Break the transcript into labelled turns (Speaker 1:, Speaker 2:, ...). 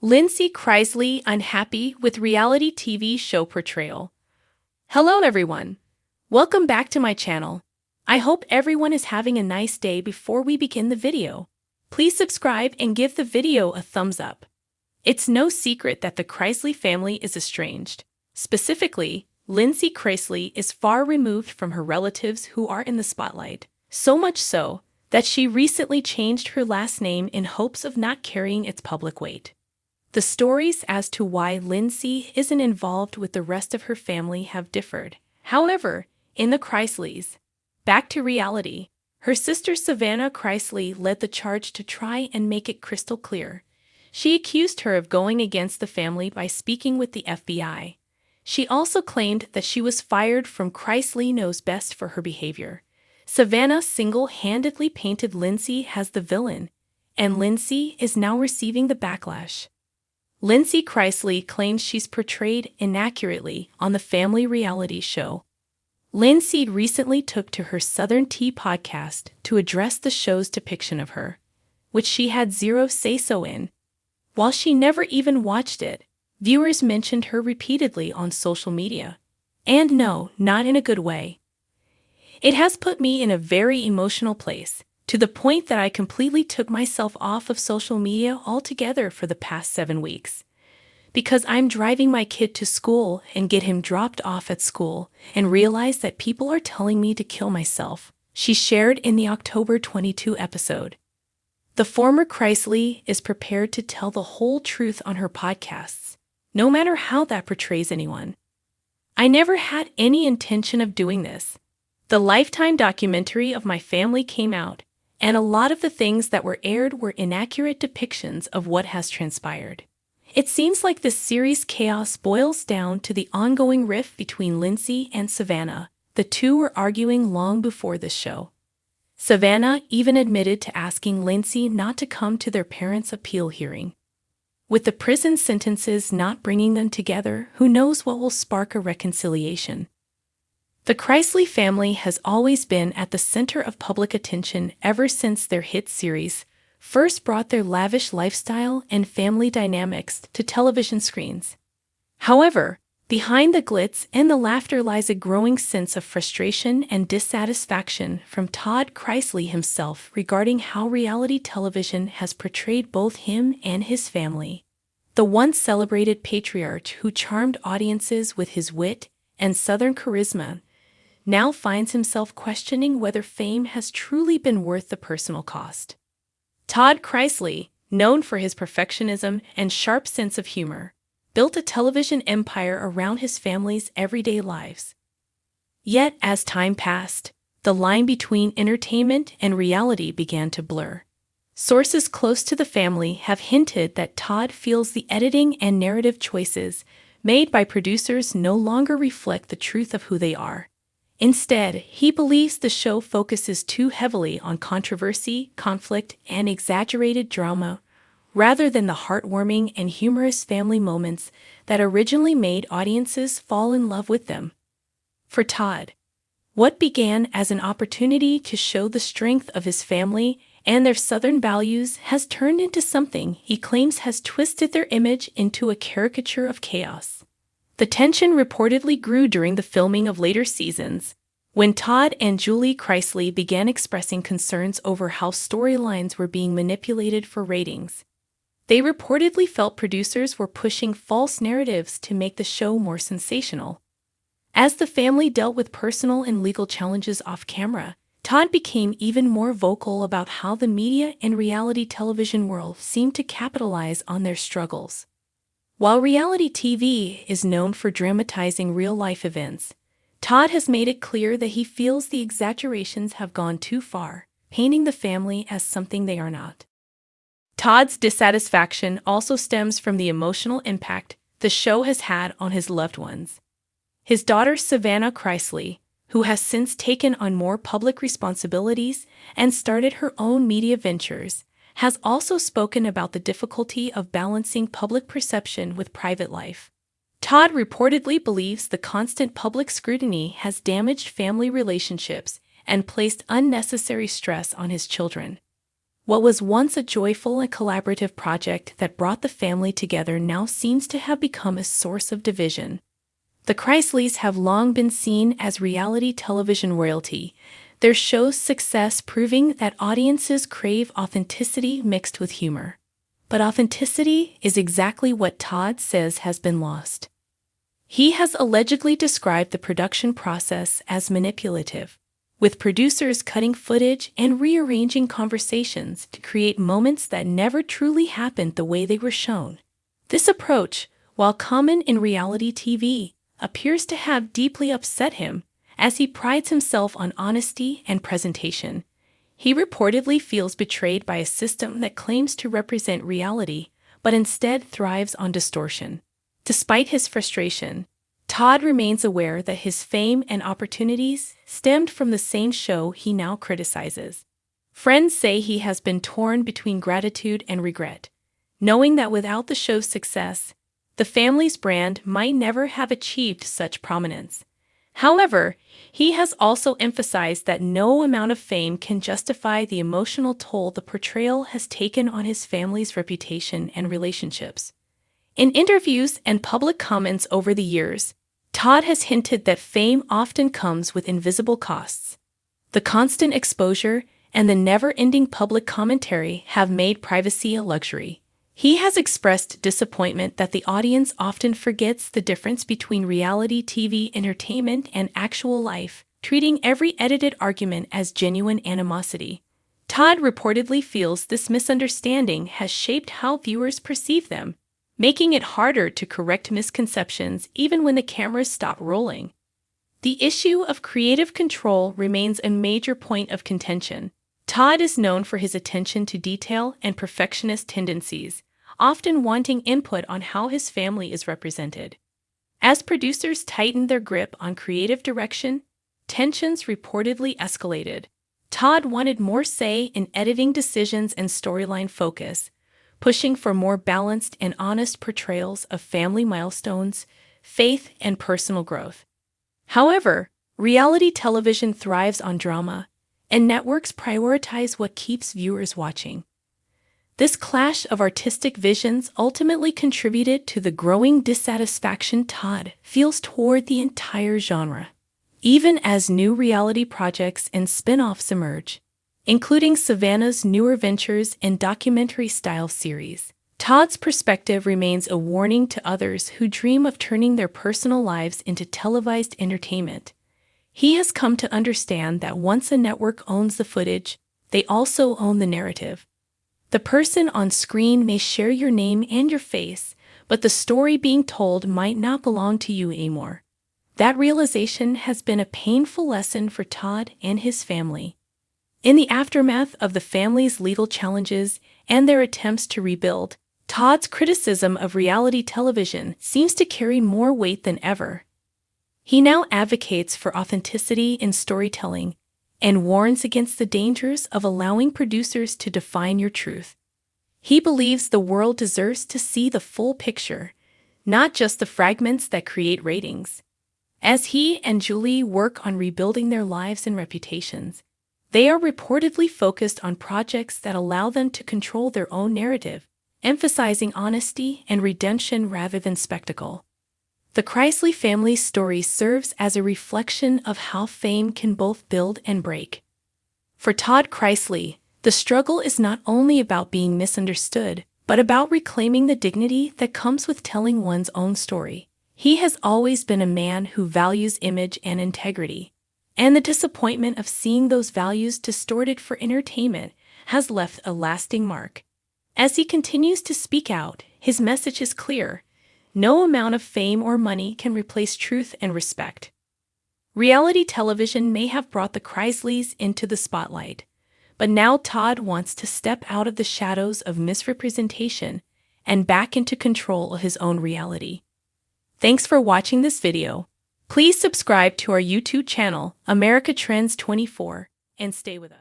Speaker 1: Lindsie Chrisley unhappy with reality TV show portrayal. Hello everyone. Welcome back to my channel. I hope everyone is having a nice day. Before we begin the video, please subscribe and give the video a thumbs up. It's no secret that the Chrisley family is estranged. Specifically, Lindsie Chrisley is far removed from her relatives who are in the spotlight. So much so that she recently changed her last name in hopes of not carrying its public weight. The stories as to why Lindsie isn't involved with the rest of her family have differed. However, in the Chrisleys, back to reality, her sister Savannah Chrisley led the charge to try and make it crystal clear. She accused her of going against the family by speaking with the FBI. She also claimed that she was fired from Chrisley Knows Best for her behavior. Savannah single-handedly painted Lindsie as the villain, and Lindsie is now receiving the backlash. Lindsie Chrisley claims she's portrayed inaccurately on the family reality show. Lindsie recently took to her Southern Tea podcast to address the show's depiction of her, which she had zero say-so in. While she never even watched it, viewers mentioned her repeatedly on social media. And no, not in a good way. It has put me in a very emotional place, to the point that I completely took myself off of social media altogether for the past 7 weeks. Because I'm driving my kid to school and get him dropped off at school and realize that people are telling me to kill myself, she shared in the October 22 episode. The former Chrisley is prepared to tell the whole truth on her podcasts, no matter how that portrays anyone. I never had any intention of doing this. The Lifetime documentary of my family came out, and a lot of the things that were aired were inaccurate depictions of what has transpired. It seems like this series' chaos boils down to the ongoing rift between Lindsie and Savannah. The two were arguing long before this show. Savannah even admitted to asking Lindsie not to come to their parents' appeal hearing. With the prison sentences not bringing them together, who knows what will spark a reconciliation. The Chrisley family has always been at the center of public attention ever since their hit series first brought their lavish lifestyle and family dynamics to television screens. However, behind the glitz and the laughter lies a growing sense of frustration and dissatisfaction from Todd Chrisley himself regarding how reality television has portrayed both him and his family. The once celebrated patriarch who charmed audiences with his wit and Southern charisma now finds himself questioning whether fame has truly been worth the personal cost. Todd Chrisley, known for his perfectionism and sharp sense of humor, built a television empire around his family's everyday lives. Yet, as time passed, the line between entertainment and reality began to blur. Sources close to the family have hinted that Todd feels the editing and narrative choices made by producers no longer reflect the truth of who they are. Instead, he believes the show focuses too heavily on controversy, conflict, and exaggerated drama, rather than the heartwarming and humorous family moments that originally made audiences fall in love with them. For Todd, what began as an opportunity to show the strength of his family and their Southern values has turned into something he claims has twisted their image into a caricature of chaos. The tension reportedly grew during the filming of later seasons, when Todd and Julie Chrisley began expressing concerns over how storylines were being manipulated for ratings. They reportedly felt producers were pushing false narratives to make the show more sensational. As the family dealt with personal and legal challenges off-camera, Todd became even more vocal about how the media and reality television world seemed to capitalize on their struggles. While reality TV is known for dramatizing real-life events, Todd has made it clear that he feels the exaggerations have gone too far, painting the family as something they are not. Todd's dissatisfaction also stems from the emotional impact the show has had on his loved ones. His daughter Savannah Chrisley, who has since taken on more public responsibilities and started her own media ventures, has also spoken about the difficulty of balancing public perception with private life. Todd reportedly believes the constant public scrutiny has damaged family relationships and placed unnecessary stress on his children. What was once a joyful and collaborative project that brought the family together now seems to have become a source of division. The Chrisleys have long been seen as reality television royalty, their show's success proving that audiences crave authenticity mixed with humor. But authenticity is exactly what Todd says has been lost. He has allegedly described the production process as manipulative, with producers cutting footage and rearranging conversations to create moments that never truly happened the way they were shown. This approach, while common in reality TV, appears to have deeply upset him, as he prides himself on honesty and presentation. He reportedly feels betrayed by a system that claims to represent reality, but instead thrives on distortion. Despite his frustration, Todd remains aware that his fame and opportunities stemmed from the same show he now criticizes. Friends say he has been torn between gratitude and regret, knowing that without the show's success, the family's brand might never have achieved such prominence. However, he has also emphasized that no amount of fame can justify the emotional toll the portrayal has taken on his family's reputation and relationships. In interviews and public comments over the years, Todd has hinted that fame often comes with invisible costs. The constant exposure and the never-ending public commentary have made privacy a luxury. He has expressed disappointment that the audience often forgets the difference between reality TV entertainment and actual life, treating every edited argument as genuine animosity. Todd reportedly feels this misunderstanding has shaped how viewers perceive them, making it harder to correct misconceptions even when the cameras stop rolling. The issue of creative control remains a major point of contention. Todd is known for his attention to detail and perfectionist tendencies, often wanting input on how his family is represented. As producers tightened their grip on creative direction, tensions reportedly escalated. Todd wanted more say in editing decisions and storyline focus, pushing for more balanced and honest portrayals of family milestones, faith, and personal growth. However, reality television thrives on drama, and networks prioritize what keeps viewers watching. This clash of artistic visions ultimately contributed to the growing dissatisfaction Todd feels toward the entire genre. Even as new reality projects and spin-offs emerge, including Savannah's newer ventures and documentary-style series, Todd's perspective remains a warning to others who dream of turning their personal lives into televised entertainment. He has come to understand that once a network owns the footage, they also own the narrative. The person on screen may share your name and your face, but the story being told might not belong to you anymore. That realization has been a painful lesson for Todd and his family. In the aftermath of the family's legal challenges and their attempts to rebuild, Todd's criticism of reality television seems to carry more weight than ever. He now advocates for authenticity in storytelling and warns against the dangers of allowing producers to define your truth. He believes the world deserves to see the full picture, not just the fragments that create ratings. As he and Julie work on rebuilding their lives and reputations, they are reportedly focused on projects that allow them to control their own narrative, emphasizing honesty and redemption rather than spectacle. The Chrisley family's story serves as a reflection of how fame can both build and break. For Todd Chrisley, the struggle is not only about being misunderstood, but about reclaiming the dignity that comes with telling one's own story. He has always been a man who values image and integrity, and the disappointment of seeing those values distorted for entertainment has left a lasting mark. As he continues to speak out, his message is clear. No amount of fame or money can replace truth and respect. Reality television may have brought the Chrisleys into the spotlight, but now Todd wants to step out of the shadows of misrepresentation and back into control of his own reality. Thanks for watching this video. Please subscribe to our YouTube channel, America Trends 24, and stay with us.